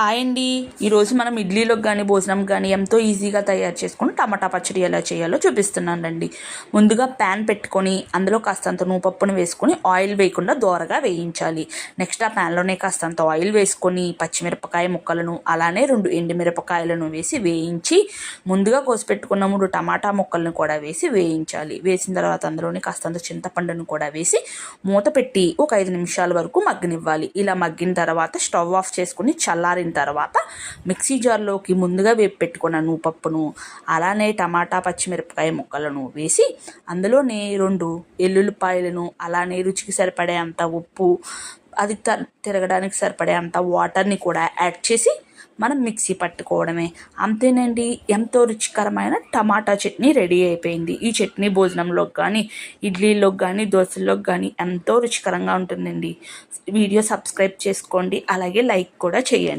Hi అండి. ఈరోజు మనం ఇడ్లీలోకి కానీ భోజనం కానీ ఎంతో ఈజీగా తయారు చేసుకుని టమాటా పచ్చడి ఎలా చేయాలో చూపిస్తున్నానండి. ముందుగా ప్యాన్ పెట్టుకొని అందులో కాస్తంత నూపప్పును వేసుకొని ఆయిల్ వేయకుండా దోరగా వేయించాలి. నెక్స్ట్ ఆ ప్యాన్లోనే కాస్తంత ఆయిల్ వేసుకొని పచ్చిమిరపకాయ ముక్కలను అలానే 2 ఎండుమిరపకాయలను వేసి వేయించి ముందుగా కోసిపెట్టుకున్న 3 టమాటా ముక్కలను కూడా వేసి వేయించాలి. వేసిన తర్వాత అందులోనే కాస్తంత చింతపండును కూడా వేసి మూత పెట్టి ఒక 5 నిమిషాల వరకు మగ్గనివ్వాలి. ఇలా మగ్గిన తర్వాత స్టవ్ ఆఫ్ చేసుకుని చల్లారిన తర్వాత మిక్సీ జార్లోకి ముందుగా వేపి పెట్టుకున్న నూపప్పును అలానే టమాటా పచ్చిమిరపకాయ ముక్కలను వేసి అందులోనే 2 ఎల్లుల్లిపాయలను అలానే రుచికి సరిపడే అంత ఉప్పు అది తిరగడానికి సరిపడే అంత వాటర్ని కూడా యాడ్ చేసి మనం మిక్సీ పట్టుకోవడమే. అంతేనండి, ఎంతో రుచికరమైన టమాటా చట్నీ రెడీ అయిపోయింది. ఈ చట్నీ భోజనంలోకి కానీ ఇడ్లీలోకి కానీ దోశల్లోకి కానీ ఎంతో రుచికరంగా ఉంటుందండి. వీడియో సబ్స్క్రైబ్ చేసుకోండి, అలాగే లైక్ కూడా చేయండి.